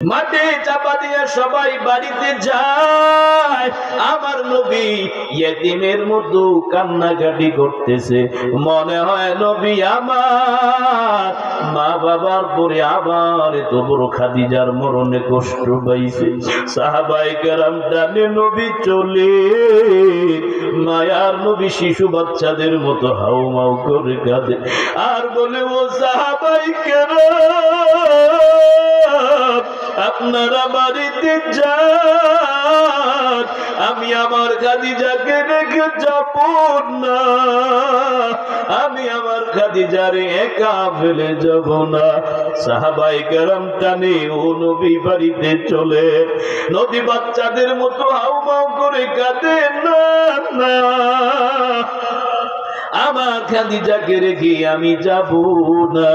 মাটি চাপা দিয়ে সবাই বাড়িতে যায়। আমার নবী ইয়েতিমের মতো কান্নাকাটি করতেছে। মনে হয় নবী আমার মা বাবার পরে আবার এত বড় খাদিজার মরণে কষ্ট পাইছে। সাহাবায়ে কেরাম টানে নবী চলে, মায়ার নবী শিশু বাচ্চাদের মতো হাউমাউ করে কাঁদে আর বলে, ও সাহাবায়ে কেরাম আপনারা বাড়িতে যান, আমি আমার খাদিজাকে রেখে যাব না, আমি আমার খাদিজারে একা ফেলে যাব না। সাহাবায়ে কেরাম টানে ও নবী বাড়িতে চলে, নবী বাচ্চাদের মতো হাউমাউ করে কাঁদে, না না আমার খাদিজাকে রেখে আমি যাব না।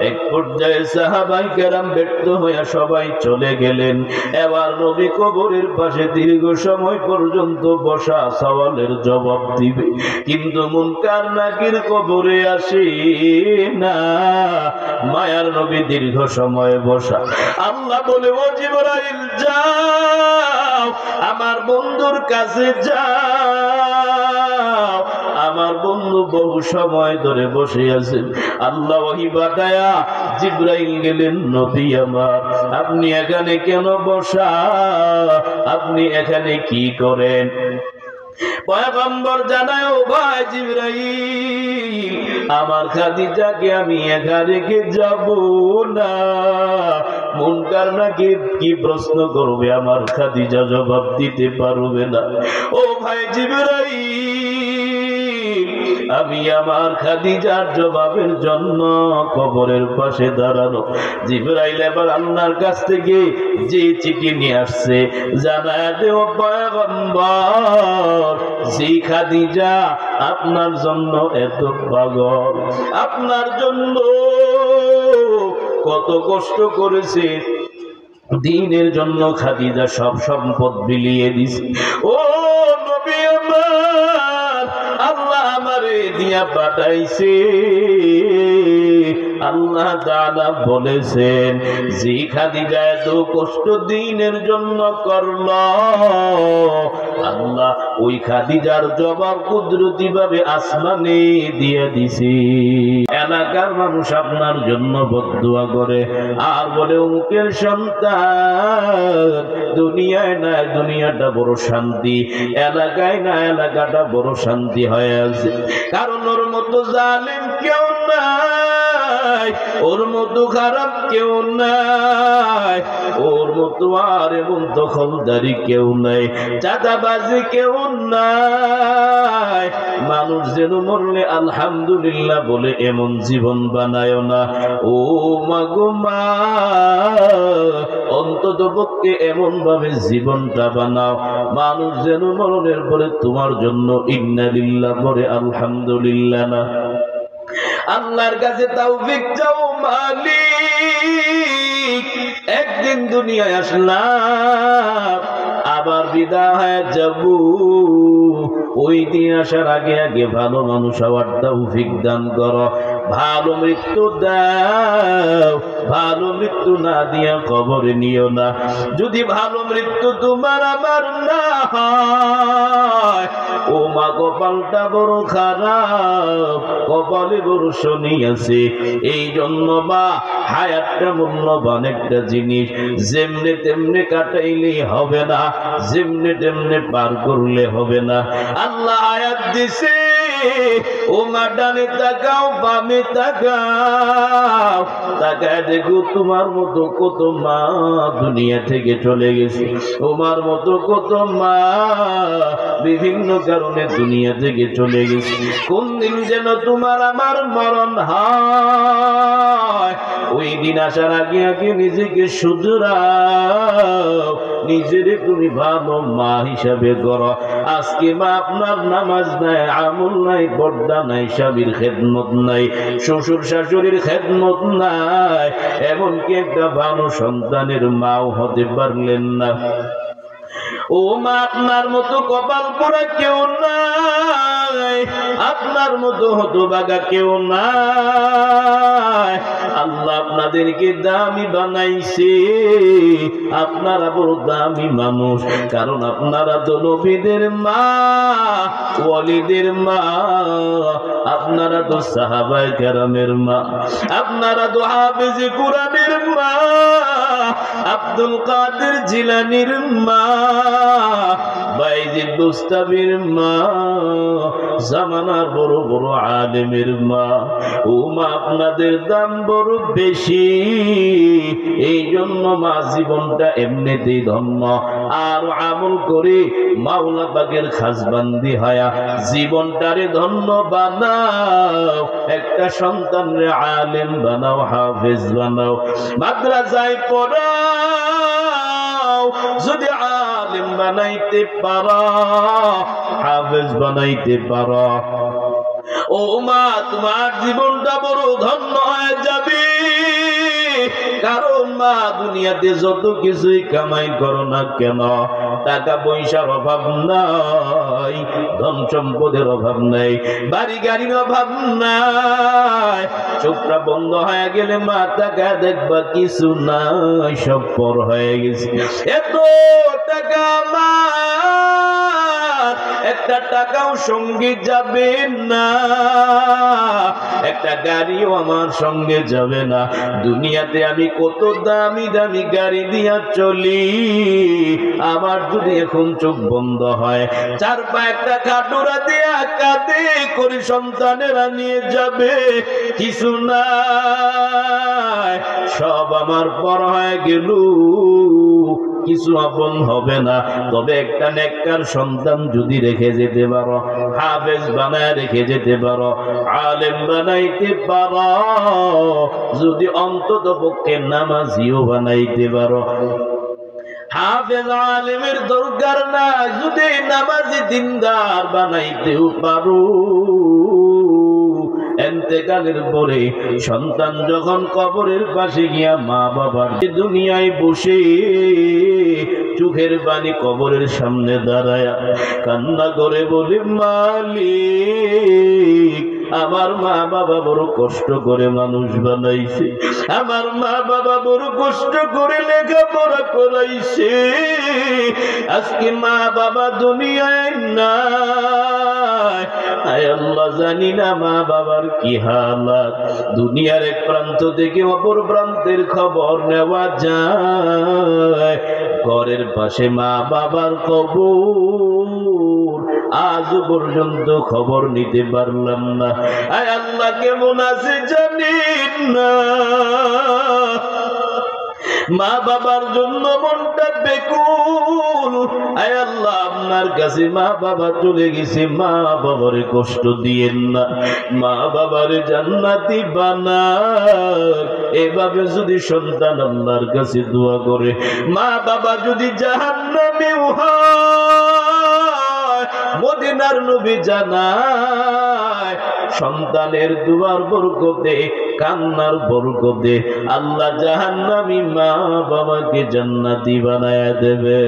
এক পর্যায়ে সাহাবায়ে কেরাম ব্যর্থ হয়ে সবাই চলে গেলেন। এবার নবী কবরের পাশে দীর্ঘ সময় পর্যন্ত বসা, সওয়ালের জবাব দিবে, কিন্তু মুনকার নাকির কবরে আসে না। মায়ার নবী দীর্ঘ সময় বসা। আল্লাহ বলে, ও জিবরাইল যাও আমার বন্ধুর কাছে যাও, আমার বন্ধু বহু সময় ধরে বসে আছেন। আল্লাহ ওহী পাঠায়া জিবরাইল গেলেন, নবী আমার আপনি এখানে কেন বসা, আপনি এখানে কি করেন? পয়গম্বর জানায়, ও ভাই জিবরাইল আমার খাদিজাকে আমি একা রেখে যাব না। মুনকার নাকির কি প্রশ্ন করবে, আমার খাদিজা জবাব দিতে পারবে না। ও ভাই জিবরাইল আমি আমার খাদিজার জবাবের জন্য কবরের পাশে দাঁড়ানো। জিবরাইল এবার আল্লাহর কাছ থেকে যে চিঠি নিয়ে আসছে জানায় দেও পয়গম্বর, যে খাদিজা আপনার জন্য এত পাগল, আপনার জন্য কত কষ্ট করেছে, দ্বীনের জন্য খাদিজা সব সম্পদ বিলিয়ে দিছে। ও নবী আমার আল্লাহ আমারে দিয়া পাঠাইছে। আল্লাহ তাআলা বলেছেন, যে খাদিজা এত কষ্ট দ্বীনের জন্য করল, আল্লাহ ওই খাদিজার জবাব কুদরতি ভাবে আসমানে দিয়ে দিছে। এলাকার মানুষ আপনার জন্য বদদুয়া করে আর বলে, অমুকের সন্তান দুনিয়ায় না, দুনিয়াটা বড় শান্তি, এলাকায় না, এলাকাটা বড় শান্তি হয়ে আছে। কারণ ওর মতো জালিম কেউ নাই, ওর মতো খারাপ কেউ নাই, ওর মতো আর এমন দখলদারি কেউ নাই, চাঁদাবাজি কেউ নাই। মানুষ যেন মরলে আলহামদুলিল্লাহ বলে এমন জীবন বানায় না। ও মাগো মা, অন্তত পক্ষে এমন ভাবে জীবনটা বানাও মানুষ যেন মরণের পরে তোমার জন্য ইন্না লিল্লাহ বলে আলহামদুলিল্লাহ না। আল্লাহর কাছে তৌফিক চাও মালিক। একদিন দুনিয়ায় আসলাম, আবার বিদায় হয়ে যাব। ওই দিন আসার আগে আগে ভালো মানুষ হওয়ার তৌফিক দান করো, ভালো মৃত্যু দাও। ভালো মৃত্যু না দিয়া কবরে নিও না। যদি ভালো মৃত্যু তোমার আমার না হয়, ও মা কপালটা বড় খারাপ, কপালে বড় শনি আছে। এই জন্য মা হায়াতটা মূল্যবান একটা জিনিস, যেমনে তেমনে কাটাইলে হবে না, যেমনে তেমনে পার করলে হবে না। আল্লাহ আয়াত দিছে, ও মা ডানে তাকাও বামে তাকাও, তাকায় দেখো তোমার মতো কত মা দুনিয়া থেকে চলে গেছে। তোমার মতো কত মা বিভিন্ন কারণে দুনিয়া থেকে চলে গেছে। কোন দিন যেন তোমার আমার মরণ হয়, ওই দিন আসার আগে আগে নিজেকে শুধরাও, নিজেরে তুমি ভালো মা হিসাবে করো। আজকে মা আপনার নামাজ নাই, আমল নাই, পর্দা নাই, স্বামীর খেদমত নাই, শ্বশুর শাশুড়ির খেদমত নাই, এমনকি একটা ভালো সন্তানের মাও হতে পারলেন না। ও মা, আপনার মতো কপাল পোড়া কেউ নাই, আপনার মতো হতভাগা কেউ নাই। আল্লাহ আপনাদেরকে দামি বানাইছে, আপনারা বড় দামি মানুষ, কারণ আপনারা তো নবীদের মা, ওয়ালিদের মা, আপনারা তো সাহাবায়ে কেরামের মা, আপনারা তো হাফেজে কোরআনের মা, আব্দুল কাদের জিলানীর মা, বাইজিদ বুস্তামির মা, জামানার বড় বড় আলেমের মা। ও মা, আপনাদের দাম বড় বেশি, এই জন্য মা জীবনটা এমনিতেই ধন্য, আর আমল করে মাওলা পাকের খাসবান্দি হয়া জীবনটারে ধন্য বানাও, একটা সন্তানরে আলেম বানাও, হাফেজ বানাও, মাদ্রাসায় পড়াও। যদি আলেম বানাইতে পারো, হাফেজ বানাইতে পারো, ও মা, তোমার জীবনটা বড় ধন্য হয়ে যাবে। কারণ মা, দুনিয়াতে যত কিছুই কামাই করো না কেন, টাকা পয়সার অভাব নাই, ধন সম্পদের অভাব নাই, বাড়ি গাড়ির অভাব নাই। চোখটা বন্ধ হয়ে গেলে মা, টাকা দেখবা কিছু নাই, সব পর হয়ে গেছে। এত টাকা মা, একটা টাকাও সঙ্গে যাবে না, একটা গাড়িও আমার সঙ্গে যাবে না। দুনিয়াতে আমি কত দামি দামি গাড়ি দিয়া চলি, আমার যদি এখন চোখ বন্ধ হয়, চার পা একটা খাটুরা দিয়া কাঁদে করে সন্তানেরা নিয়ে যাবে, কিছু নাই, সব আমার পর হয়ে গেল, কিছু আপন হবে না। তবে একটা নেককার সন্তান যদি রেখে যেতে পারো, হাফেজ বানায় রেখে যেতে পারো, আলেম বানাইতে পারো, যদি অন্তত পক্ষে নামাজিও বানাইতে পারো, হাফেজ আলেমের দরকার না, যদি নামাজি দিনদার বানাইতেও পারো, এন্তেকালের পরে সন্তান যখন কবরের পাশে গিয়া মা বাবার দুনিয়ায় বসে চোখের পানি কবরের সামনে দাঁড়ায়া কান্না করে বলে, মালিক, আমার মা বাবা বড় কষ্ট করে মানুষ বানাইছে, আমার মা বাবা বড় কষ্ট করে লেখাপড়া করাইছে, আজকে মা বাবা দুনিয়ায় নাই। আয় আল্লাহ, জানি না মা বাবার কি হালাত। দুনিয়ার এক প্রান্ত থেকে অপর প্রান্তের খবর নেওয়া যায়, ঘরের পাশে মা বাবার কবর, আজ পর্যন্ত খবর নিতে পারলাম না। আয় আল্লাহ, কেমন আছে জানি না, মা বাবার জন্য মনটা বেকুল। আয় আল্লাহ, আপনার কাছে মা বাবা চলে গেছে, মা বাবারে কষ্ট দিয়েন না, মা বাবারে জান্নাতি বানান। এভাবে যদি সন্তান আল্লাহর কাছে দোয়া করে, মা বাবা যদি জাহান্নামেও হয়, মদিনার নবী জানায়, সন্তানের দুয়ার বরকতে, কান্নার বরকতে আল্লাহ জাহান্নামী মা বাবাকে জান্নাতি বানায় দেবে।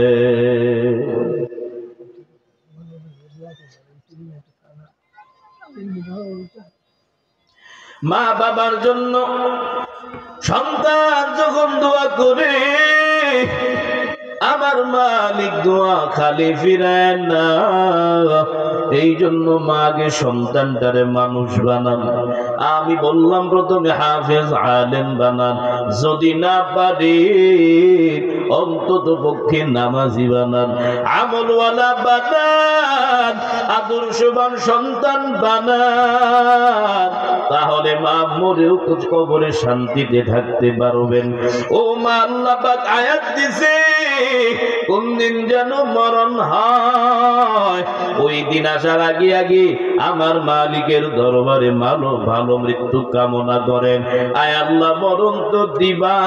মা বাবার জন্য সন্তান যখন দোয়া করে, আমার মালিক দোয়া খালি ফিরায় না। এই জন্য মাকে সন্তানটারে মানুষ বানান। আমি বললাম প্রথমে হাফেজ আলেম বানান, যদি না পারে অন্তত পক্ষে নামাজি বানান, আমলওয়ালা বানান, আদর্শবান সন্তান বানান, তাহলে মা মরেও কবরে শান্তিতে থাকতে পারবেন। ও মা, আল্লাহ পাক আয়াত দিছে, কোন দিন যেন মরণ হয়, ওই দিন আসার আগে আগে আমার মালিকের দরবারে ভালো মৃত্যু কামনা করেন। আয় আল্লাহ, মরণ তো দিবা,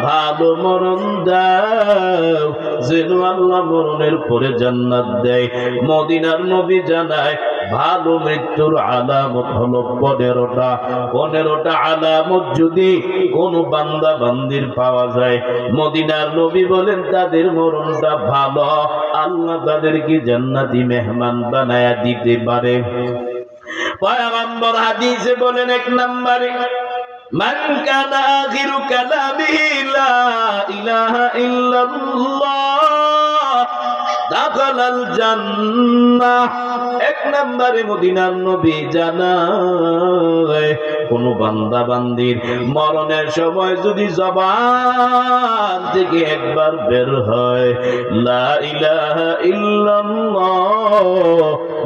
ভালো মরণ দাও, যেন আল্লাহ মরণের পরে জান্নাত দেয়। মদিনার নবী জানায়, ভালো মৃত্যুর আলামত হলো 15টা। 15টা আলামত যদি কোন বান্দা বান্দির পাওয়া যায়, মদিনার নবী বলেন তাদের মরণটা ভালো, আল্লাহ তাদেরকে জান্নাতি মেহমান বানায়া দিতে পারে। পয়গম্বর হাদিসে বলেন 1 নম্বরে, মান কানা আখিরু কালামিহি লা ইলাহা ইল্লাল্লাহ দাখালাল জান্নাহ। 1 নম্বরে মদিনার নবী জানায় কোন বান্দা বান্দির মরণের সময় যদি জবান থেকে একবার বের হয় লা ইলাহা ইল্লাল্লাহ,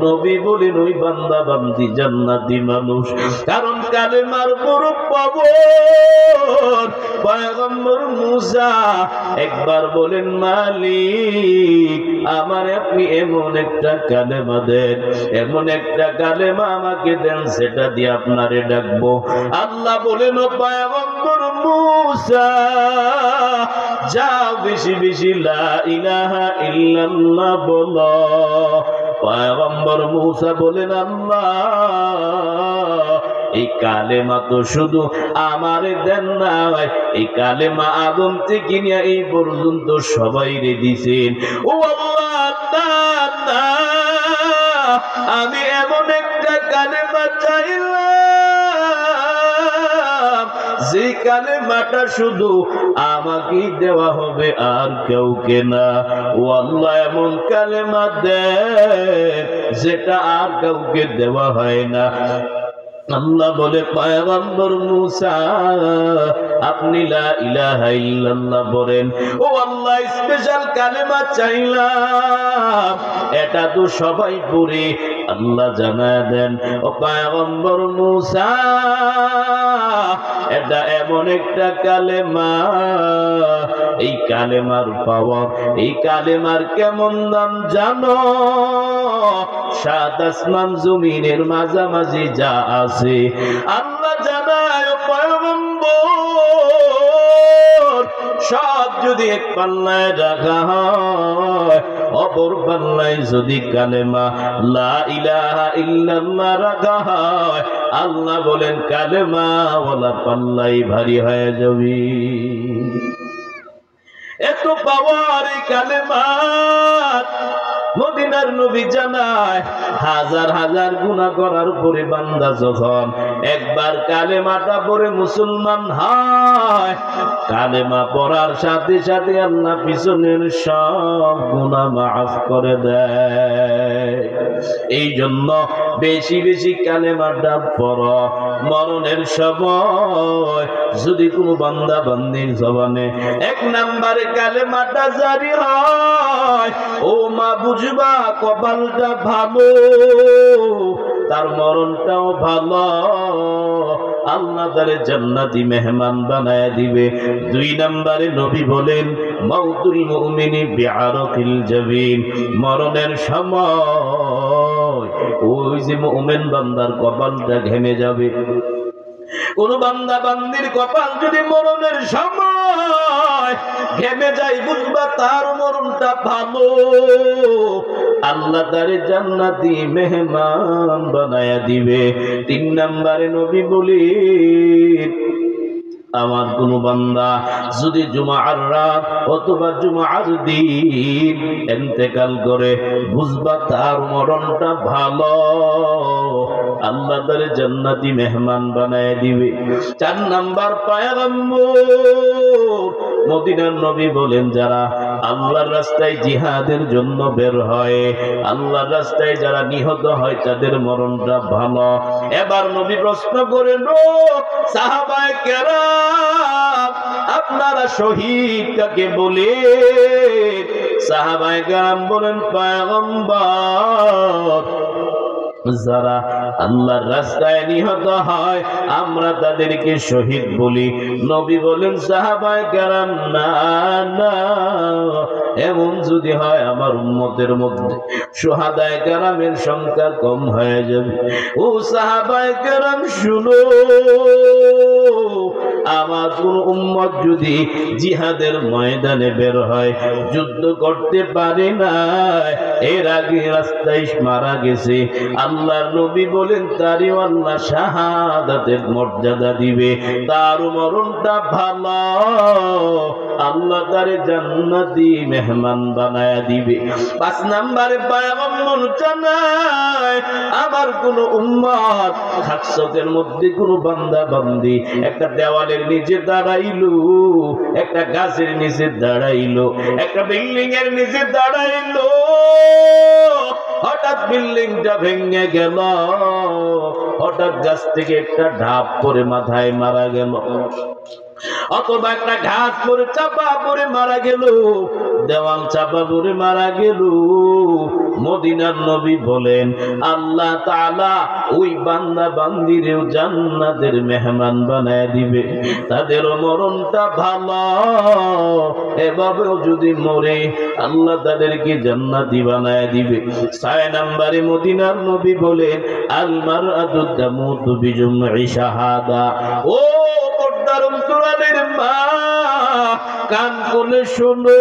নবী বলেন ওই বান্দা বান্দি জান্নাতি মানুষ। কারণ কালেমার বড় পাওয়ার। পয়গম্বর মুসা একবার বলেন, মালিক আমার আপনি এমন একটা কালেমা দেন, এমন একটা কালেমা আমাকে দেন, সেটা দিয়ে আপনারে ডাকবো। আল্লাহ বলেন, ও পয়গম্বর মুসা যাও বেশি বেশি লা ইলাহা ইল্লাল্লাহ বলো। পয়গম্বর মুসা বলেন, আল্লাহ এই কালেমা তো শুধু আমারে দেন না, এই কালেমা আদম থেকে নিয়ে এই পর্যন্ত সবাই রে দিছেন। ও আল্লাহ, আমি এমন একটা কালেমা চাইলাম যে কালেমাটা শুধু আমাকেই দেওয়া হবে আর কাউকে না। ও আল্লাহ এমন কালেমা দেন যেটা আর কাউকে দেওয়া হয় না। আল্লাহ বলে, পয়গম্বর মুসা আপনি লা ইলাহা ইল্লাল্লাহ বলেন। ও আল্লাহ স্পেশাল কালেমা চাইলাম, এটা তো সবাই পড়ে। আল্লাহ জানায় দেন, ও পয়গম্বর মুসা এটা এমন একটা কালেমা, এই কালেমার পাওয়ার, এই কালেমার কেমন দাম জানো? 7 আসমান জমিনের মাঝামাঝি যা আছে আল্লাহ জানায়, ও পয়গম্বর সব যদি এক পাল্লায় রাখা হয়, অপর পাল্লায় যদি কালেমা লা ইলাহা ইল্লাল্লাহ রাখা হয়, আল্লাহ বলেন কালেমা ওয়ালা পাল্লাই ভারী হয়ে যাবে। এত পাওয়ার এই কালেমা। মদিনার নবী জানায়, হাজার হাজার গুনাহ করার পরে বান্দা যখন একবার কালেমাটা পড়ে মুসলমান হয়, কালেমা পড়ার সাথে সাথে আল্লাহ পিছনের সব গুনাহ মাফ করে দেয়। এই জন্য বেশি বেশি কালেমাটা পড়ো। মরণের সময় যদি কোনো বান্দা বান্দির জবানে 1 নম্বরে কালেমাটা জারি হয়, ও মা বুঝবা কপালটা ভালো, তার মরণটাও ভালো, আল্লাহ তারে জান্নাতি মেহমান বানায় দিবে। 2 নম্বরে নবী বলেন, মাউতুল মুমিনি বিআরাকিল জাবিন, মরণের সময় ওই যে মুমিন বান্দার কপালটা ঘেমে যাবে। কোন বান্দা বান্দির কপাল যদি মরণের সময় ঘেমে যায়, বুঝবা তার মরণটা ভালো, আল্লাহ তারে জান্নাতি মেহমান বানায়া দিবে। 3 নম্বরে নবী বলি, আমার কোন বান্দা যদি জুমার রাত অথবা জুমার দিন ইন্তেকাল করে, বুঝবা তার মরণটা ভালো, আল্লাহ তারে জান্নাতি মেহমান বানায় দিবে। 4 নাম্বার পয়গম্বর মদিনার নবী বলেন, যারা আল্লাহর রাস্তায় জিহাদের জন্য বের হয়, আল্লাহর রাস্তায় যারা নিহত হয়, তাদের মরণটা ভালো। এবার নবী প্রশ্ন করেন, ও সাহাবায়ে কেরাম, আপনারা শহীদ কাকে বলে? সাহাবায়ে কেরাম বলেন, পয়গম্বর যারা আল্লাহর রাস্তায় নিহত হয় আমরা তাদেরকে শহীদ বলি। নবী বলেন, সাহাবায়ে কেরাম না না, এমন যদি হয় আমার উম্মতের মধ্যে শুহাদায়ে কেরামের সংখ্যা কম হয়ে যাবে। ও সাহাবায়ে কেরাম শুনো, আমার কোন উম্মত যদি জিহাদের ময়দানে বের হয়, যুদ্ধ করতে পারে না, এর আগে রাস্তায় মারা গেছে, আল্লাহর নবী বলেন তারই আল্লাহ শাহাদাতের মর্যাদা দিবে, তার মরণটা ভালো, আল্লাহ তারে জান্নাতি মেহমান বানায়া দিবে। 5 নম্বরে পয়গম্বর জানায় আমার কোন উম্মত খাকসতের মধ্যে কোন বান্দা বান্দি একটা দেওয়ালের নিচে দাঁড়াইলো, একটা গাছের নিচে দাঁড়াইলো, একটা বিল্ডিং এর নিচে দাঁড়াইলো, হঠাৎ বিল্ডিংটা ভেঙে গেল, হঠাৎ গাছ থেকে একটা ঢাপ পরে মাথায় মারা গেল, অথবা একটা ঘাস পরে চাপা পরে মারা গেল, দেওয়াল চাপা পরে মারা গেল, মদিনার নবী বলেন আল্লাহ তাআলা ওই বান্দা বান্দিরেও জান্নাতের মেহমান বানায় দিবে, তাদেরও মরণটা ভালো, এভাবেও যদি মরে আল্লাহ তাদেরকে জান্নাতি বানায় দিবে। 6 নম্বরে মদিনার নবী বলেন আল মারআতু তামুতু বিজুমঈ শাহাদা। ও পর্দার অন্তরালের মা, কান খুলে শোনো,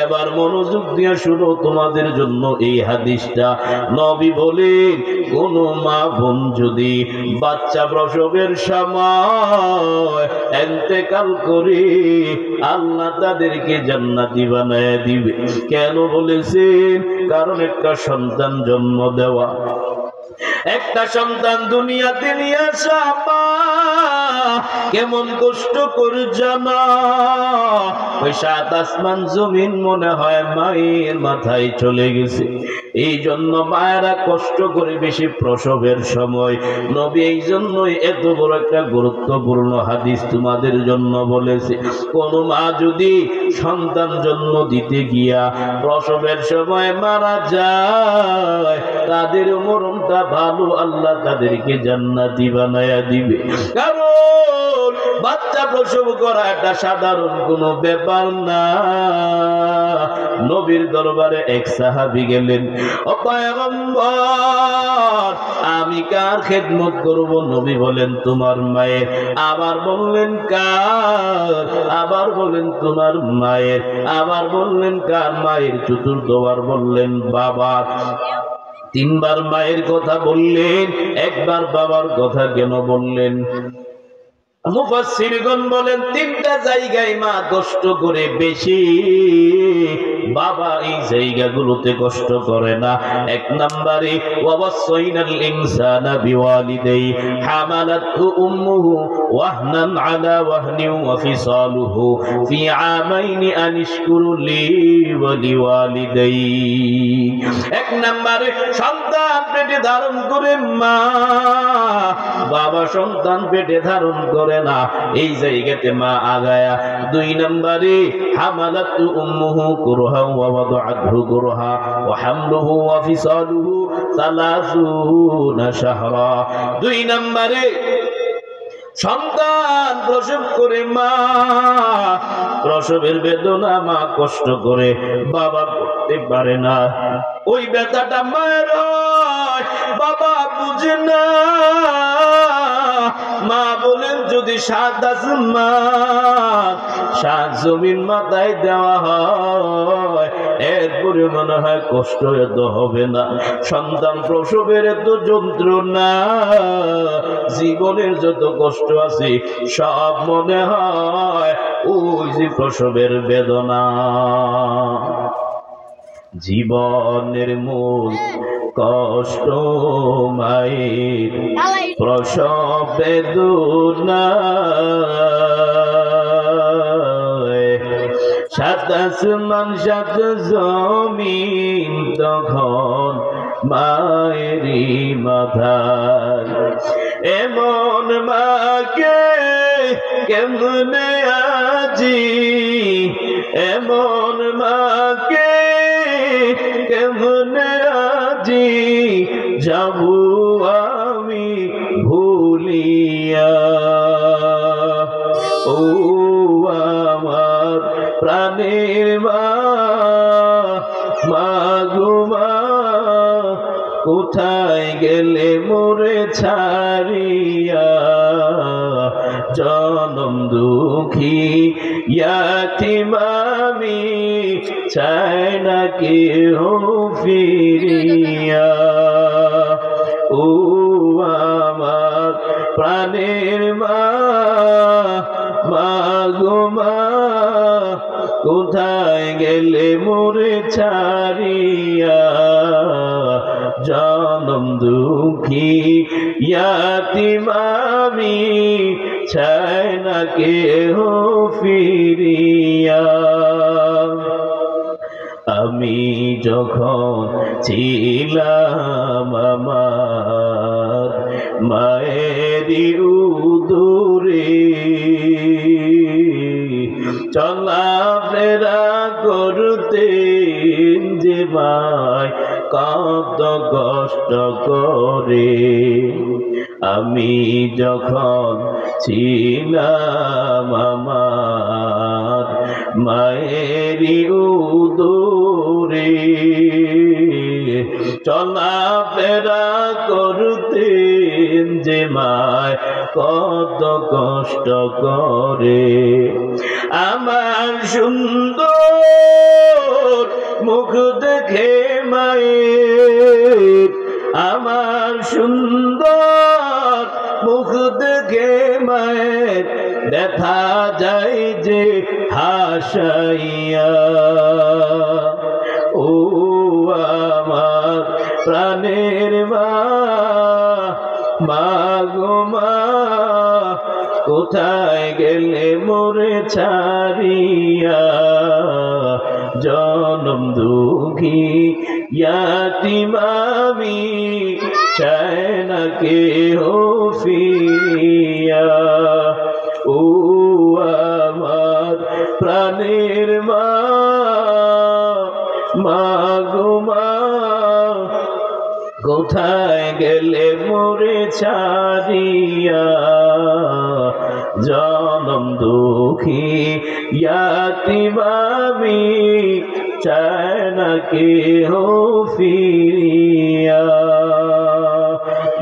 এবার মনোযোগ দিয়ে শুনো, তোমাদের জন্য এই হাদিসটা। নবী বলেন কোন মা বোন যদি বাচ্চা প্রসবের সময় ইন্তেকাল করে আল্লাহ তাদেরকে জান্নাতি বানায় দিবে। কেন বলেছেন? কারণ একটা সন্তান জন্ম দেওয়া, একটা সন্তান দুনিয়াতে নিয়ে আসা মা কেমন কষ্ট করে জানা, ওই 7 আসমান জমিন মনে হয় মায়ের মাথায় চলে গেছে। এই জন্য মায়েরা কষ্ট করে বেশি প্রসবের সময়। নবী এই জন্যই এত বড় একটা গুরুত্বপূর্ণ হাদিস তোমাদের জন্য বলেছে। কোন মা যদি সন্তান জন্ম দিতে গিয়া প্রসবের সময় মারা যায়, তাদের মরণটা ভালো, আল্লাহ তাদেরকে জান্নাতি বানায়া দিবে। কারণ বাচ্চা প্রসব করা একটা সাধারণ কোনো ব্যাপার না। নবীর দরবারে এক সাহাবী গেলেন, ও পয়গম্বর আমি কার খেদমত করব? নবী বলেন তোমার মায়ের। আবার বললেন কার? আবার বলেন তোমার মায়ের। আবার বললেন কার? মায়ের। চতুর্থবার বললেন বাবার। 3 বার মায়ের কথা বললেন, একবার বাবার কথা কেন বললেন? মুফাসসিরগণ বলেন 3টা জায়গায় মা কষ্ট করে বেশি, বাবা এই জায়গাগুলোতে কষ্ট করে না। 1 নম্বরে ওয়াসাইনাল ইনসানা বিওয়ালিদাইহি হামালাতহু উম্মুহু ওয়াহনান আলা ওয়াহনিন ওয়া ফিসালুহু ফি আমাইনি আনিশকুরু লি ওয়া লিওয়ালিদাইহি। 1 নম্বরে সন্তান পেটে ধারণ করে মা, বাবা সন্তান পেটে ধারণ করে না, এই জায়গাতে মা আগায়া। 2 নম্বরে হামালাতু উম্মুহু কুরহা ওয়া ওয়াদাআতহু কুরহা ওয়া হামলুহু ওয়া ফিসালুহু 30 শাহরা। 2 নম্বরে সন্তান প্রসব করে মা, প্রসবের বেদনা মা কষ্ট করে, বাবা করতে পারে না। ওই ব্যথাটা মায়ের হয়, বাবা বুঝে না। মা বলেন যদি 7 আসমান 7 জমিন মাথায় দেওয়া হয়, এরপরে মনে হয় কষ্ট এত হবে না। সন্তান প্রসবের এত যন্ত্রণা, জীবনের যত কষ্ট আছে সব মনে হয় ওই যে প্রসবের বেদনা। জীবনের মূল কষ্ট মায়ের প্রসব বেদনা। 7 আসমান 7 জমিন তখন মায়েরই মাথায়। এমন মাকে কেমনে আজি, এমন মাকে কেমনে আজি যাব আমি ভুলিয়া। ও আমার প্রাণের মা, মাগো মা কোথায় গেলে মোরে ছাড়িয়া? জনম জনম দুঃখী ইয়াতীম আমি চাই না কেহ ফিরিয়া। ও আমার প্রাণের মা, মা গো মা, কোথায় গেলে মোরে ছাড়িয়া? জনম দুঃখী ইয়াতীম আমি চাই না কেহ ফিরিয়া। আমি যখন ছিলাম আমার মায়েরই উদরে, চলাফেরা করতেন যে মায় কত কষ্ট করে। আমি যখন ছিলাম আমার মায়েরই উদরে, চলাফেরা করতেন যে মায় কত কষ্ট করে। আমার সুন্দর মুখ দেখে মায়ের, আমার সুন্দর মুখ দেখে মায়ের ব্যথা যায় যে হাসাইয়া। ও আমার প্রাণের মা, মা গো মা, কোথায় গেলে মোরে ছাড়িয়া? জনম দুঃখী ইয়াতীম আমি চাই না কেহ ফিরিয়া। ও আমার প্রাণের মা, মা গো মা, কোথায় গেলে মোরে ছাড়িয়া? জনম দুঃখী ইয়াতীম আমি চাই না কেহ ফিরিয়া।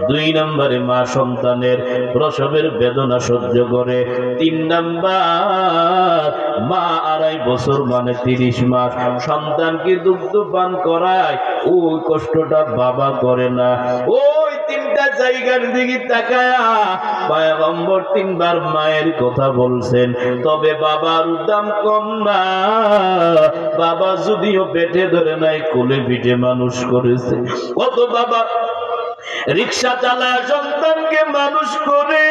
2 নম্বরে মা সন্তানের প্রসবের বেদনা সহ্য করে। 3 নাম্বার মা 2.5 বছর মানে 30 মাস সন্তানকে দুগ্ধ পান করায়, ওই কষ্টটা বাবা করে না। ওই 3টা জায়গার দিকে তাকায়া পয়গম্বর 3 বার মায়ের কথা বলছেন, তবে বাবার দাম কম না। বাবা যদিও পেটে ধরে নাই, কোলে পিঠে মানুষ করেছে। কত বাবা রিক্সা চালায় সন্তানকে মানুষ করে,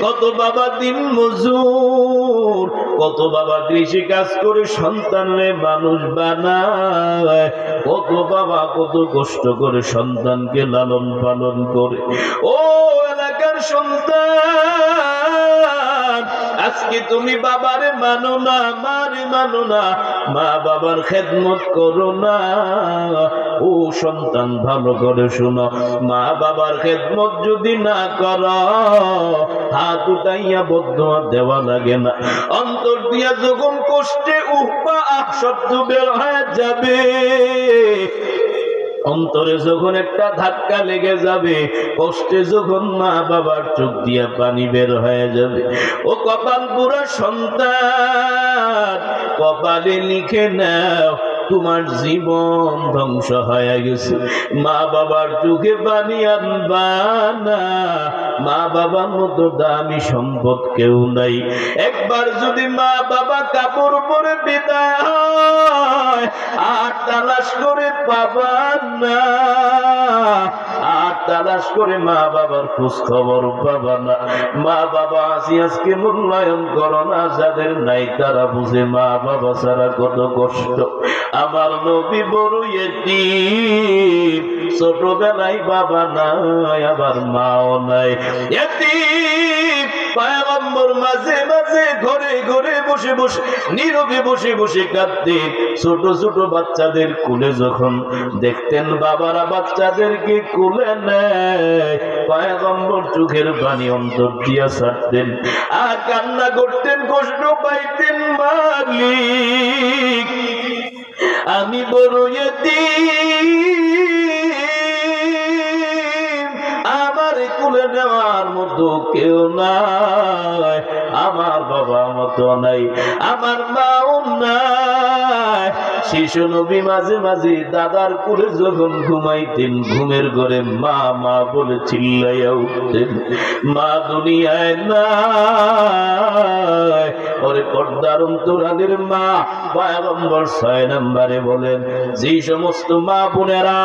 কত বাবা দিন মজুর, কত বাবা কৃষি কাজ করে সন্তানরে মানুষ বানায়, কত বাবা কত কষ্ট করে সন্তানকে লালন পালন করে। ও এলাকার সন্তান, আজকে তুমি বাবারে মানো না, মারে মানো না, মা বাবার খেদমত করো না। ও সন্তান ভালো করে শোনো, মা বাবার খেদমত যদি না করো, হাত উঠাইয়া বদদোয়া দেওয়া লাগে না। অন্তর দিয়া যখন কষ্টে উহা আহ শব্দ বের হয়ে যাবে, অন্তরে যখন একটা ধাক্কা লেগে যাবে, কষ্টে যখন মা বাবার চোখ দিয়া পানি বের হয়ে যাবে, ও কপাল পুরা সন্তান, কপালে লিখে নাও তোমার জীবন ধ্বংস হয়ে গেছে। মা বাবার চোখে পানি আনবা না। মা বাবার মতো দামি সম্পদ কেউ নাই। একবার যদি মা বাবা কাপড় পরে বিদায় হয়, আর তালাশ করে পাবা না, আর তালাশ করে মা বাবার খোঁজ খবর পাবা না। মা বাবা আসি আজকে মূল্যায়ন করো না, যাদের নাই তারা বুঝে মা বাবা ছাড়া কত কষ্ট। আমার নবী বড় ইতিম, ছোটবেলায় বাবা নাই, আবার মাও নাই, ইতিম। পয়গম্বর মাঝে মাঝে ঘরে ঘরে বসে বসে নীরবে বসে বসে কাঁদতেন। ছোট ছোট বাচ্চাদের কোলে যখন দেখতেন বাবারা বাচ্চাদেরকে কোলে নেয়, পয়গম্বর চোখের পানি অন্তর দিয়া ছাড়তেন আর কান্না করতেন, কষ্ট পাইতেন। মালিক আমি বড় ইতিম, আমার কোলে নেওয়ার মতো মতো কেউ নাই, আমার বাবা মতো নাই, আমার মাও নাই। শিশু নবী মাঝে মাঝে দাদার কোলে যখন ঘুমাইতেন, ঘুমের ঘরে মা মা বলে চিল্লাইয়া উঠতেন, মা দুনিয়ায় নাই। ওরে পর্দার অন্তরালের মা পয়গম্বর 6 নম্বরে বলেন, যে সমস্ত মা বোনেরা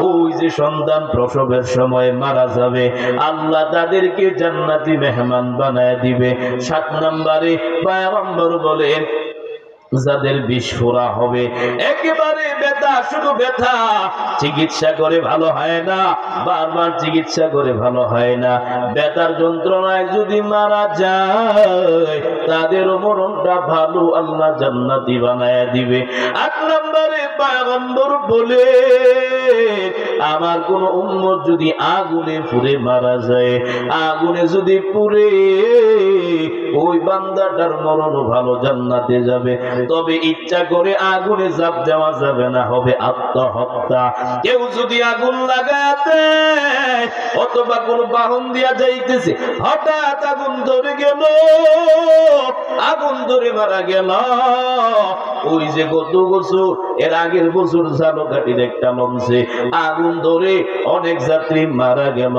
ওই যে সন্তান প্রসবের সময় মারা যাবে, আল্লাহ তাদেরকে জান্নাতি মেহমান বানায় দিবে। 7 নম্বরে পয়গম্বর বলেন, যাদের বিস্ফোরা হবে, একেবারে ব্যথা, শুধু ব্যথা, চিকিৎসা করে ভালো হয় না, বারবার চিকিৎসা করে ভালো হয় না, ব্যথার যন্ত্রণায় যদি মারা যায়, তাদেরও মরণটা ভালো, আল্লাহ জান্নাতি বানায় দিবে। 8 নম্বরে পয়গম্বর বলে, আমার কোন উম্মত যদি আগুনে পুড়ে মারা যায়, আগুনে যদি পুড়ে, ওই বান্দাটার মরণ ভালো, জান্নাতে যাবে। তবে ইচ্ছা করে আগুনে ঝাঁপ দেওয়া যাবে না, হবে আত্মহত্যা। কেউ যদি আগুন লাগায় দেয়, অথবা কোন বাহন দিয়া যাইতেছে, হঠাৎ আগুন ধরে গেল, আগুন ধরে মারা গেল, ওই যে গত বছর এর আগের বছর ঝালকাঠির একটা লঞ্চে আগুন ধরে অনেক যাত্রী মারা গেল,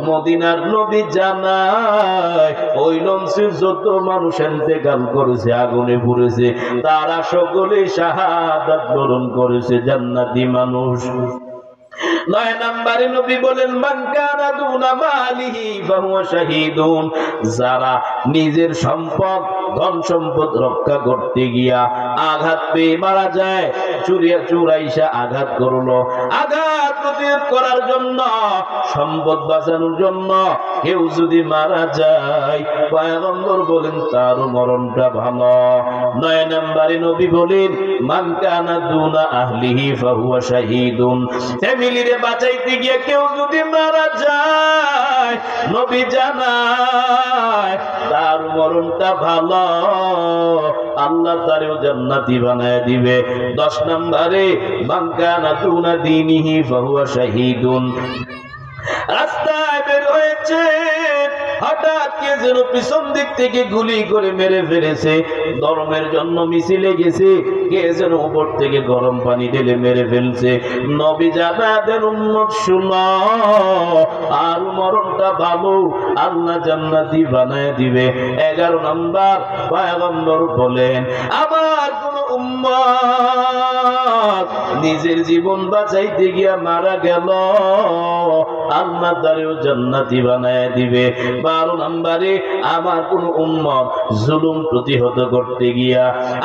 মদিনার নবী জানায় ওই লঞ্চের যত মানুষ ইন্তেকাল করেছে, আগুনে পুড়েছে, তারা সকলে শাহাদাত বরণ করেছে, জান্নাতি মানুষ। 9 নম্বরে নবী বলেন, মান কানা দুনা মালিহি ফাহুয়া শাহীদুন, যারা নিজের সম্পদ, ধন সম্পদ রক্ষা করতে গিয়া আঘাত পেয়ে মারা যায়, চুরাইশা আঘাত করলো, আঘাত প্রতিরোধ করার জন্য, সম্পদ বাঁচানোর জন্য কেউ যদি মারা যায়, পয়গম্বর বলেন তার মরণটা ভালো। 9 নম্বরে নবী বলেন, মান কানা দুনা আহলিহি ফাহুয়া শাহীদুন, ফ্যামিলিরে বাঁচাইতে গিয়ে কেউ যদি মারা যায়, নবী জানায় তার মরণটা ভালো, আল্লাহ তারেও জান্নাতি বানায় দিবে। 10 নম্বরে মান কানা দুনা দীনিহি ফাহুয়া শাহীদুন, রাস্তায় বের হয়েছে, হঠাৎ কে যেন পিছন দিক থেকে গুলি করে মেরে ফেলেছে, ধর্মের জন্য মিছিলে গেছে, কে যেন উপর থেকে গরম পানি ঢেলে মেরে ফেলছে, নবী জানাতেন উম্মত শুনো, আর মরণটা ভালো, আল্লাহ জান্নাতি বানায় দিবে। 11 নম্বর পয়গম্বর বলেন, আমার কোন উম্মত নিজের জীবন বাঁচাইতে গিয়া মারা গেল, আল্লাহ তারেও জান্নাতি বানায় দিবে। 12 নম্বরে আমার কোন উম্মত জুলুম প্রতিহত করতে গিয়া,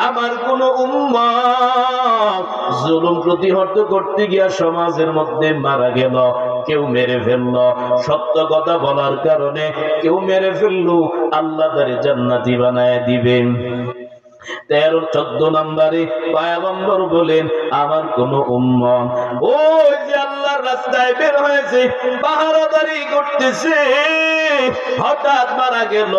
আমার কোন উম্মত জুলুম প্রতিহত করতে গিয়া সমাজের মধ্যে মারা গেল, কেউ মেরে ফেলল, সত্য কথা বলার কারণে কেউ মেরে ফেলল, আল্লাহ তারে জান্নাতি বানায় দিবেন। 13-14 নম্বরে পয়গম্বর বলেন, আমার কোন উম্মত ওই যে আল্লাহর রাস্তায় বের হয়েছে, পাহারাদারি করতেছে, হঠাৎ মারা গেল,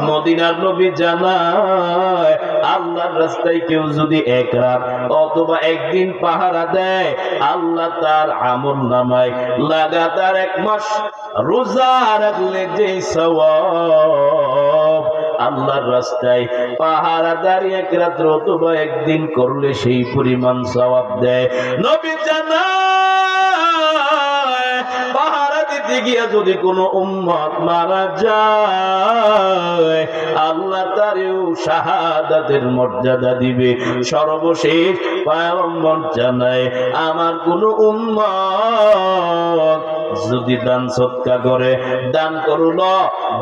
মদিনার নবী জানায় আল্লাহর রাস্তায় কেউ যদি 1 রাত অথবা 1 দিন পাহারা দেয়, আল্লাহ তার আমল নামায় লাগাতার 1 মাস রোজা রাখলে যে সওয়াব, আল্লাহর রাস্তায় পাহারাদারি 1 রাত অথবা 1 দিন করলে সেই পরিমাণ সওয়াব দেয়। নবী জানায় পাহারা দিতে গিয়া যদি কোনো উম্মত মারা যায়, আল্লাহ তারেও শাহাদাতের মর্যাদা দিবে। সর্বশেষ পয়গম্বর জানায়, আমার কোন উম্মত যদি দান সদকা করে, দান করলো,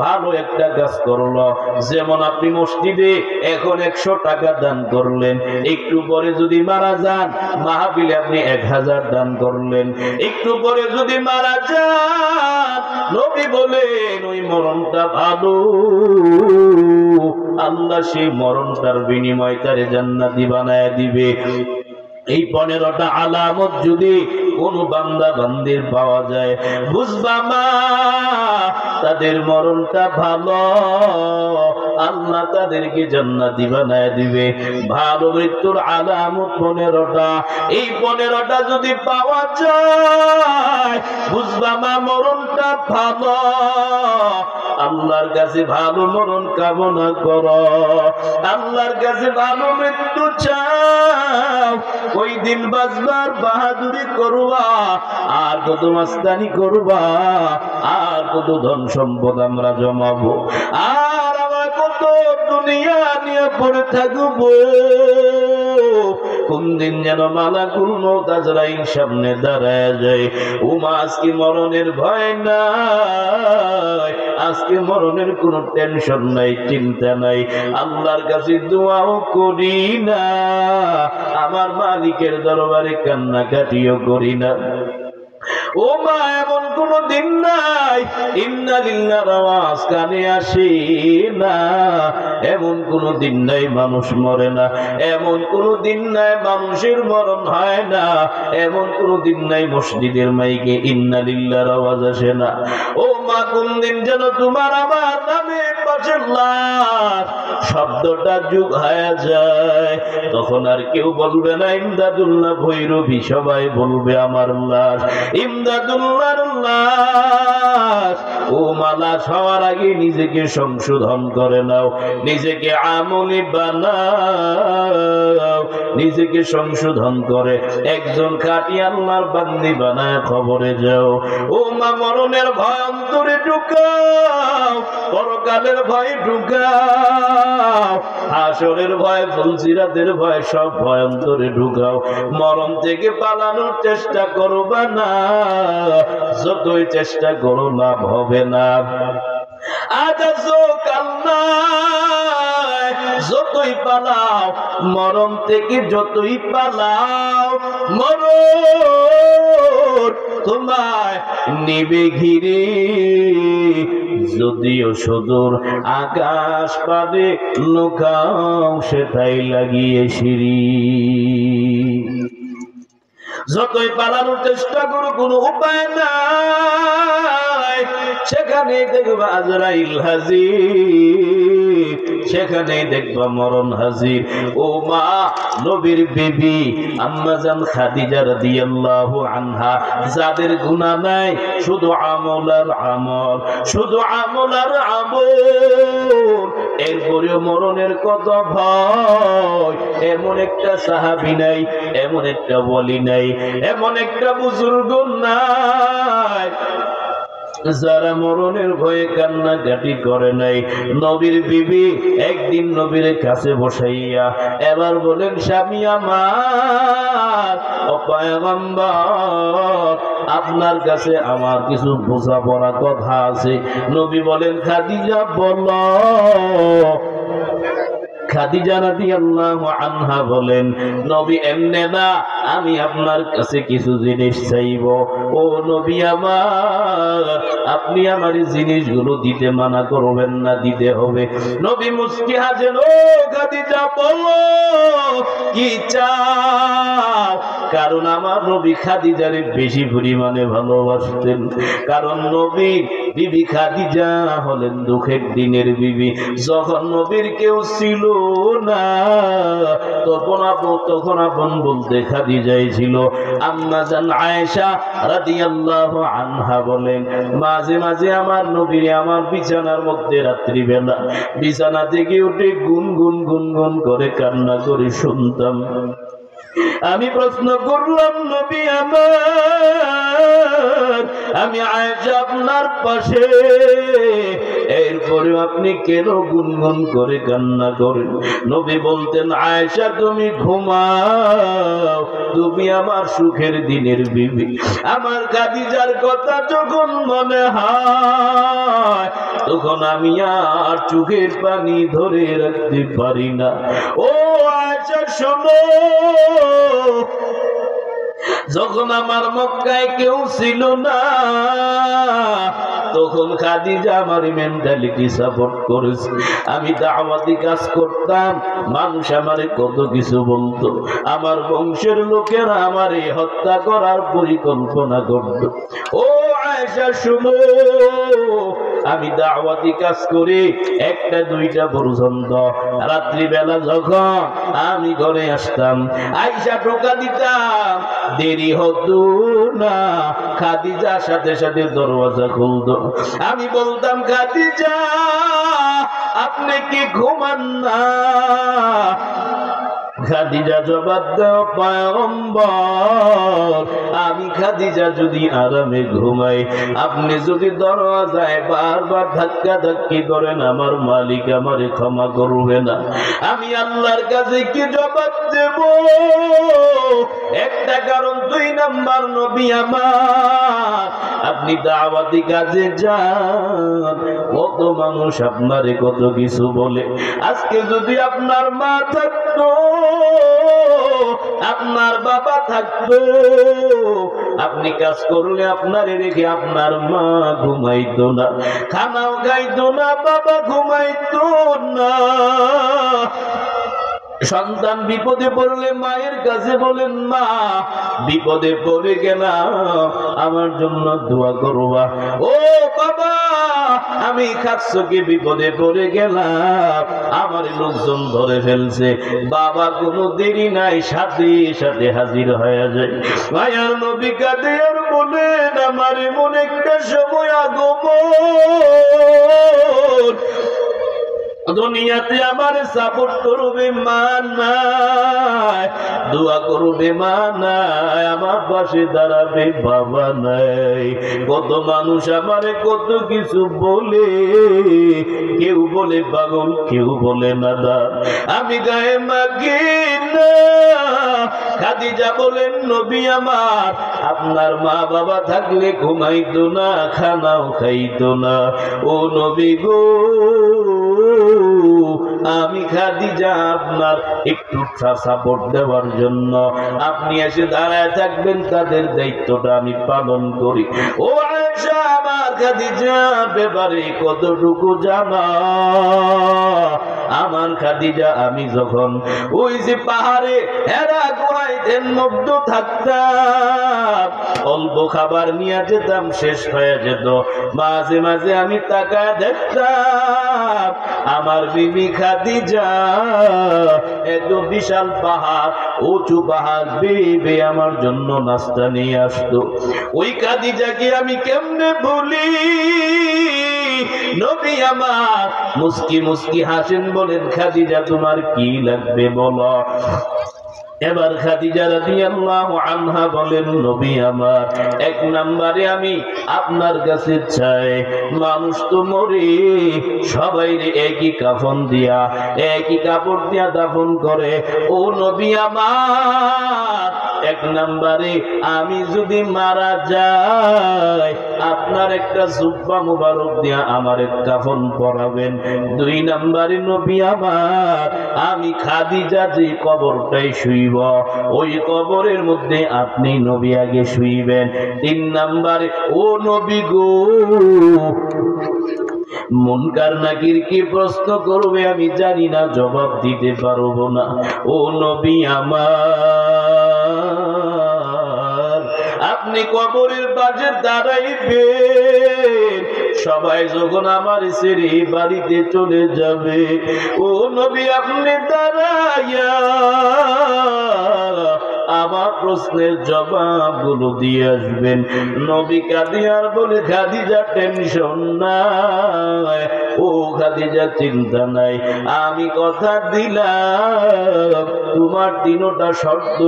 ভালো একটা কাজ করলো, যেমন আপনি মসজিদে এখন 100 টাকা দান করলেন, একটু পরে যদি মারা যান, মাহফিলে আপনি 1000 দান করলেন, একটু পরে যদি মারা যান, নবী বলেন ওই মরণটা ভালো, আল্লাহ সেই মরণটার বিনিময় তারে জান্নাতি বানায় দিবে। এই 15টা আলামত যদি কোন বান্দা বান্দির পাওয়া যায়, বুঝবা মা তাদের মরণটা ভালো, আল্লাহ তাদেরকে জান্নাতি বানায় দিবে। ভালো মৃত্যুর আলামত 15টা। এই 15টা যদি পাওয়া যায় বুঝবা মা মরণটা ভালো। আল্লাহর কাছে ভালো মরণ কামনা করো, আল্লাহর কাছে ভালো মৃত্যু চাও। ওই দিন বাঁচবার বাহাদুরি করবা, আর কত মাস্তানি করবা, আর কত ধন সম্পদ আমরা জমাবো, আর আমার কত দুনিয়া নিয়ে পড়ে থাকবো। কোন দিন যেন মালাকুল মউত আজরাইল সামনে দাঁড়ায় যায়। উমা আজকে মরণের ভয় নাই, আজকে মরণের কোনো টেনশন নাই, চিন্তা নাই। আল্লাহর কাছে দোয়াও করি না, আমার মালিকের দরবারে কান্নাকাটিও করি না। ও মা, এমন কোন দিন নাই ইন্না লিল্লাহির আওয়াজ কানে আসে না, এমন কোন দিন নাই মানুষ মরে না, এমন কোন দিন নাই মানুষের মরণ হয় না, এমন কোন দিন নাই মসজিদের মাইকে ইন্না লিল্লাহির আওয়াজ আসে না। ও মা, কোন দিন যেন তোমার আমার নামের পাশে লাশ শব্দটা যুগ হয়ে যায়, তখন আর কেউ বলবে না ইমদাদুল্লাহ ভৈরবী, সবাই বলবে আমার লাশ ইমদাদুল্লাহর লাশ। ও মালা সবার আগে নিজেকে সংশোধন করে নাও, নিজেকে আমলি বানাও, নিজেকে সংশোধন করে একজন খাঁটি আল্লাহর বান্দি বানায় খবরে যাও। ও মা, মরণের ভয় অন্তরে ঢুকাও, পরকালের ভয় ঢুকাও, হাসরের ভয়, ফুলসিরাতের ভয়, সব ভয় অন্তরে ঢুকাও। মরণ থেকে পালানোর চেষ্টা করবা না, যতই চেষ্টা করো লাভ হবে না। আজ কাল নাই, যতই পালাও মরণ থেকে, যতই পালাও মরণ তোমায় নিবে ঘিরে। যদিও সুদূর আকাশ পাবে লুকাও সেটাই লাগিয়ে সিঁড়ি। যতই পালানোর চেষ্টা করো কোনো উপায় নাই, সেখানে দেখবা আজরাইল হাজির, সেখানে দেখবা মরণ হাজির। ও মা, নবীর বিবি আম্মা জান খাদিজা রাদিয়াল্লাহু আনহা, যাদের গুনাহ নাই, শুধু আমল আর আমল, শুধু আমল আর আমল, এরপরেও মরণের কত ভয়। এমন একটা সাহাবী নাই, এমন একটা ওলি নাই, এমন একটা বুজুর্গ নাই যারা মরণের ভয়ে কান্নাকাটি করে নাই। নবীর বিবি একদিন নবীর কাছে বসাইয়া এবার বলেন, স্বামী আমার, ও পয়গম্বর, আপনার কাছে আমার কিছু বোঝাপড়া কথা আছে। নবী বলেন, খাদিজা বলো। খাদিজা রাদিয়াল্লাহু আনহা বলেন, নবী এমনে না, আমি আপনার কাছে কিছু জিনিস চাইব। ও নবী আমার, আপনি আমার জিনিসগুলো দিতে মানা করবেন না, দিতে হবে। নবী মুস্কি হাসেন, ও খাদিজা বলো কি চাও? কারণ আমার নবী খাদিজারে বেশি পরিমাণে ভালোবাসতেন, কারণ নবীর বিবি খাদিজা হলেন দুঃখের দিনের বিবি। যখন নবীর কেউ ছিল না, তখন আপন বলতে খাদিজাই ছিল। আম্মা জান আয়েশা রাদিয়াল্লাহু আনহা বলেন, মাঝে মাঝে আমার নবীর আমার বিছানার মধ্যে রাত্রিবেলা বিছানা থেকে উঠে গুনগুন গুনগুন করে কান্না করে শুনতাম। আমি প্রশ্ন করলাম, নবী আমার, আমি আয়েশা আপনার পাশে, এরপরে আপনি কেন গুনগুন করে কান্না করেন? নবী বলতেন, আয়েশা তুমি ঘুমাও, তুমি আমার সুখের দিনের বিবি। আমার খাদিজার কথা যখন মনে হয়, তখন আমি আর চোখের পানি ধরে রাখতে পারি না। ও আয়েশা শোনো, যখন আমার মক্কায় কেউ ছিল না, তখন খাদিজা আমার মেন্টালিটি সাপোর্ট করেছে। আমি দাওয়াতি কাজ করতাম, মানুষ আমারে কত কিছু বলতো, আমার বংশের লোকেরা আমারে হত্যা করার পরিকল্পনা করত। ও আয়েশা শুনো, আমি দাওয়াতি কাজ করি 1টা 2টা পর্যন্ত। রাত্রিবেলা যখন আমি ঘরে আসতাম, আইসা টোকা দিতাম, দেরি হতো না, খাদিজার সাথে সাথে দরওয়াজা খুলতো। আমি বলতাম, খাদিজা আপনি কি ঘুমান না? খাদিজা জবাব দাও, পয়গম্বর আমি খাদিজা যদি আরামে ঘুমাই, আপনি যদি দরওয়াজায় বারবার ধাক্কা ধাক্কি করেন, আমার মালিক আমারে ক্ষমা করবে না। আমি আল্লাহর কাছে কি জবাব দেব? একটা কারণ, 2 নাম্বার নবী আমার আপনি দাওয়াতি কাজে যান, কত মানুষ আপনারে কত কিছু বলে। আজকে যদি আপনার মা থাকতো, আপনার বাবা থাকতো, আপনি কাজ করলে আপনার রেখে আপনার মা ঘুমাইতো না, খানাও খাইতো না, বাবা ঘুমাইতো না। সন্তান বিপদে পড়লে মায়ের কাছে বলেন, মা বিপদে পড়ে গেলাম, আমার জন্য দোয়া করবা। ও বাবা আমি খাচ্ছকে বিপদে পড়ে গেলাম, আমার লোকজন ধরে ফেলছে, বাবা কোনো দেরি নাই, সাথে সাথে হাজির হয়ে যায়। মায়ার নবী কাঁদে আর বলেন, আমার এমন একটা সময় আগমন, দুনিয়াতে আমার সাপোর্ট করবে মা নাই, দোয়া করবে মা নাই, আমার পাশে দাঁড়াবে বাবা নাই। কত মানুষ আমারে কত কিছু বলে, কেউ বলে পাগল, কেউ বলে নাদান, আমি গায়ে মাগি না। খাদিজা বলেন, নবী আমার আপনার মা বাবা থাকলে ঘুমাইতো না, খানাও খাইতো না। ও নবী গো, আমি খাদিজা আপনার একটু সাপোর্ট দেওয়ার জন্য আপনি এসে দাঁড়ায় থাকবেন, তাদের দায়িত্বটা আমি পালন করি। ও আয়েশা আমার খাদিজা ব্যাপারে কতটুকু জানা? আমার খাদিজা আমি যখন ওই যে পাহাড়ে হেরা গুহাইতেন মুগ্ধ থাকতাম, অল্প খাবার নিয়ে যেতাম, শেষ হয়ে যেত, মাঝে মাঝে আমি তাকায় দেখতাম আমার বিবি খাদিজা এত বিশাল পাহাড়, উঁচু পাহাড় বেয়ে আমার জন্য নাস্তা নিয়ে আসতো। ওই খাদিজাকে আমি কেমনে ভুলি? নবী আমার মুস্কি মুস্কি হাসেন, বলেন, খাদিজা তোমার কি লাগবে বলো। এবার খাদিজা রাদিয়াল্লাহু আনহা বলেন, নবী আমার 1 নম্বরে আমি আপনার কাছে চাই, মানুষ তো মরে সবাই একই কাফন দিয়া, একই কাপড় দিয়া দাফন করে। ও নবী আমার 1 নম্বরে আমি যদি মারা যাই, আপনার একটা জুব্বা মুবারক দিয়া আমার কাফন পরাবেন। 2 নম্বরে নবী আমার আমি খাদিজা যে কবরটাই শুইব, ওই কবরের মধ্যে আপনি নবী আগে শুইবেন। 3 নম্বরে ও নবী গো, মুনকার নাকির কি প্রশ্ন করবে আমি জানি না, জবাব দিতে পারবো না। ও নবী আমার আপনি কবরের পাশে দাঁড়াইবেন, সবাই যখন আমার ছেড়ে বাড়িতে চলে যাবে, ও নবী আপনি দাঁড়াইয়া আমার প্রশ্নের জবাবগুলো দিয়ে আসবেন। নবী কাঁদিয়ার বলে, খাদিজা টেনশন নাই, ও খাদিজা চিন্তা নাই, আমি কথা দিলাম তোমার 3টা শর্ত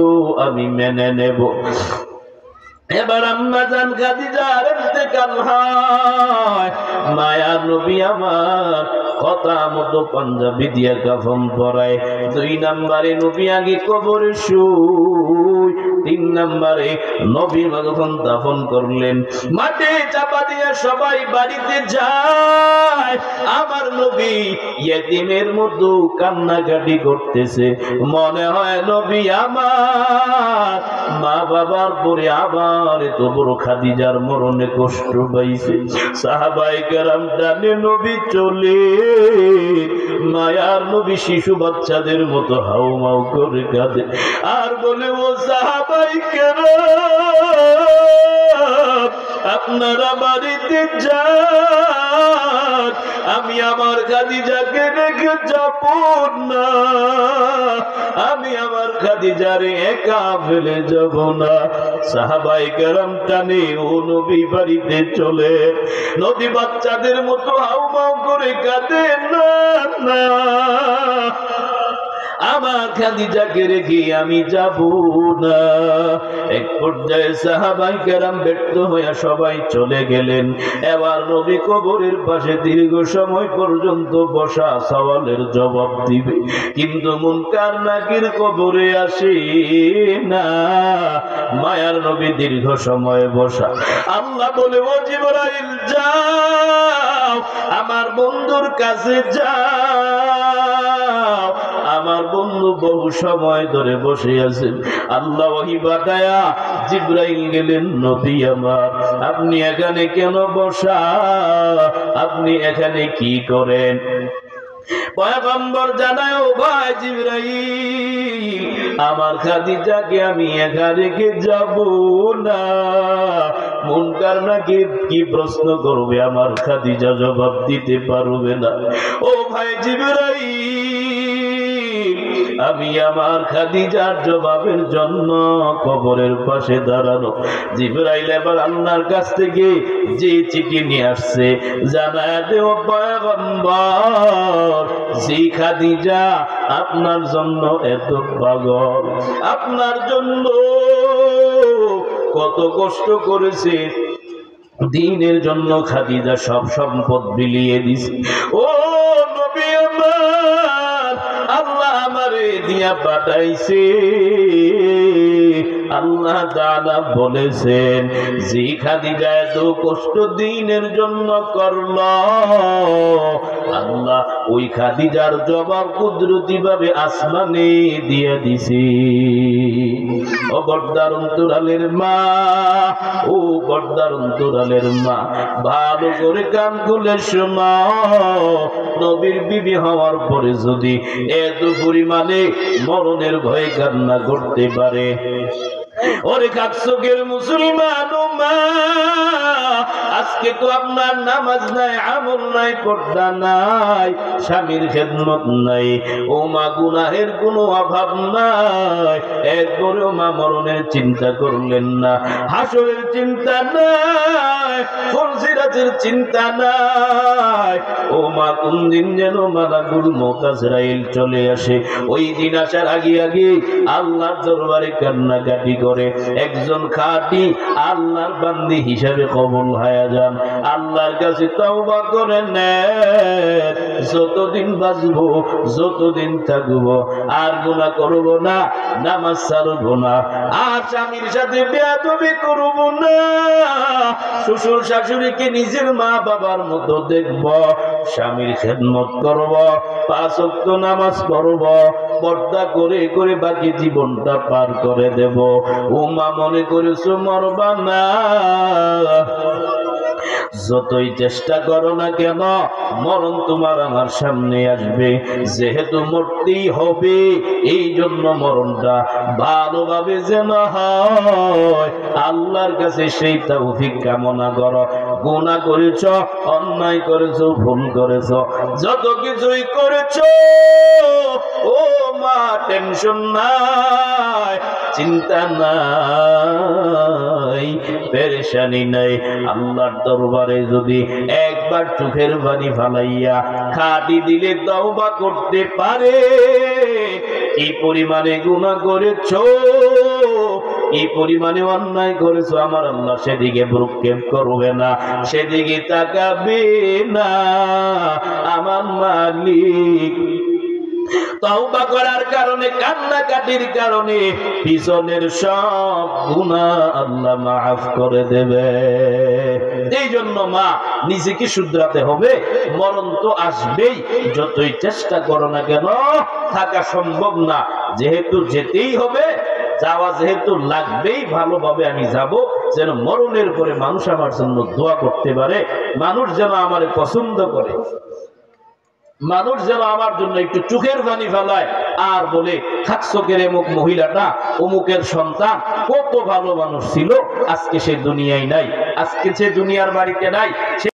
আমি মেনে নেব। এবার আম্মা জান খাদিজার ইন্তেকাল হয়, মায়ার নবী আমার কথা মতো পাঞ্জাবি দিয়ে কাফন পরায়। 2 নম্বরে নবী আগে কবরে শুই, 3 নম্বরে নবী যখন দাফন করলেন, মাটি চাপা দিয়ে সবাই বাড়িতে যায়, আমার নবী ইয়েতিমের মতো কান্নাকাটি করতেছে। মনে হয় নবী আমার মা বাবার পরে আবার এত বড় খাদিজার মরণে কষ্ট পাইছে। সাহাবায়ে কেরাম জানে নবী চলে, মায়ার নবী শিশু বাচ্চাদের মতো হাউমাউ করে কাঁদে আর বলে, ও সাহাবায়ে কেরাম আপনারা বাড়িতে যান, আমি আমার খাদিজাকে রেখে যাব না, আমি আমার খাদিজারে একা ফেলে যাব না। সাহাবায়ে কেরাম টানে ও নবী বাড়িতে চলে, নবী বাচ্চাদের মতো হাউমাউ করে কাঁদে, না না আমার খাদিজাকে রেখে আমি যাব না। এক পর্যায়ে সাহাবায়ে কেরাম ব্যর্থ হয়ে সবাই চলে গেলেন। এবার নবী কবরের পাশে দীর্ঘ সময় পর্যন্ত বসা, সওয়ালের জবাব দিবে, কিন্তু মুনকার নাকির কবরে আসে না। মায়ার নবী দীর্ঘ সময় বসা। আল্লাহ বলে, ও জিবরাইল যাও, আমার বন্ধুর কাছে যাও, আমার বন্ধু বহু সময় ধরে বসে আছেন। আল্লাহ ওহী পাঠায়া জিবরাইল গেলেন, নবী আমার, আপনি এখানে কেন বসা? আপনি এখানে কি করেন? পয়গম্বর জানায়, ও ভাই জিবরাইল, আমার খাদিজাকে আমি একা রেখে যাব না। মুনকার নাকির কি প্রশ্ন করবে, আমার খাদিজা জবাব দিতে পারবে না। ও ভাই জিবরাইল, আমি আমার খাদিজার জবাবের জন্য কবরের পাশে দাঁড়ানো। জিবরাইল এবার আল্লাহর কাছ থেকে যে চিঠি নিয়ে আসছে জানায় দেও পয়গম্বর, যে খাদিজা আপনার জন্য এত পাগল, আপনার জন্য কত কষ্ট করেছে, দ্বীনের জন্য খাদিজা সব সম্পদ বিলিয়ে দিছে। ও নবী আমার, আল্লাহ আমারে দিয়া পাঠাইছে। আল্লাহ তাআলা বলেছেন, যে খাদিজা এত কষ্ট দ্বীনের জন্য করল, আল্লাহ ওই খাদিজার জবাব কুদরতি ভাবে আসমানে দিয়ে দিছি। ও পর্দার অন্তরালের মা, ও পর্দার অন্তরালের মা, ভালো করে কান খুলে শোনো। নবীর বিবি হওয়ার পরে যদি এত পরিমাণে মরণের ভয়ে কান্না করতে পারে, ওরে কাকসুকের মুসলমান মা, আজকে তো আপনার নামাজ নাই, আমল নাই, পর্দা নাই, স্বামীর খেদমত নাই, ও মা গুনাহের কোনো অভাব নাই, এরপরেও মা মরণের চিন্তা করলেন না, হাসরের চিন্তা নাই, ফরজিরাতের চিন্তা নাই। ও মা কোন দিন যেন মালাকুল মউত আজরাইল চলে আসে, ওই দিন আসার আগে আগে আল্লাহর দরবারে কান্নাকাটি করে একজন খাঁটি আল্লাহর বান্দি হিসাবে কবুল হয়ে যান, আল্লাহর কাছে তওবা করে নেন, যতদিন বাঁচবো, যতদিন থাকবো, আর গুনাহ করব না, নামাজ ছাড়বো না, আর স্বামীর সাথে বেয়াদবি করব না, শ্বশুর শাশুড়িকে নিজের মা বাবার মতো দেখব, স্বামীর খেদমত করব, 5 ওয়াক্ত নামাজ পড়ব, পর্দা করে করে বাকি জীবনটা পার করে দেব। ও মা, মনে করেছো মরবা না, যতই চেষ্টা করো না কেন মরণ তোমার আমার সামনে আসবে, যেহেতু মরতেই হবে, এই জন্য মরণটা ভালোভাবে যেন হয় আল্লাহর কাছে সেই তৌফিক কামনা করো। গুনাহ করেছ, অন্যায় করেছ, ভুল করেছ, যত কিছুই করেছ, ও মা টেনশন নাই, চিন্তা নাই, পেরেশানি নাই। আল্লাহর দরবারে যদি একবার চোখের পানি ফালাইয়া খাটি দিলে তওবা করতে পারে, কি পরিমাণে গুনাহ করেছো, কি পরিমাণে অন্যায় করেছো, আমার আল্লাহ সেদিকে ভ্রুক্ষেপ করবে না, সেদিকে তাকাবে না। আমার মালিক তওবা করার কারণে, কান্নাকাটির কারণে পিছনের সব গুনাহ আল্লাহ মাফ করে দেবে। এই জন্য মা নিজেকে শুধরাতে হবে, মরণ তো আসবেই, যতই চেষ্টা করো না কেন থাকা সম্ভব না, যেহেতু যেতেই হবে, যাওয়া যেহেতু লাগবেই, ভালোভাবে আমি যাব, যেন মরণের পরে মানুষ আমার জন্য দোয়া করতে পারে, মানুষ যেন আমারে পছন্দ করে। মানুষ যেন আমার জন্য একটু চোখের পানি ফেলায় আর বলে খাকসকের অমুক মহিলাটা অমুকের সন্তান কত ভালো মানুষ ছিল, আজকে সে দুনিয়ায় নাই, আজকে সে দুনিয়ার বাড়িতে নাই।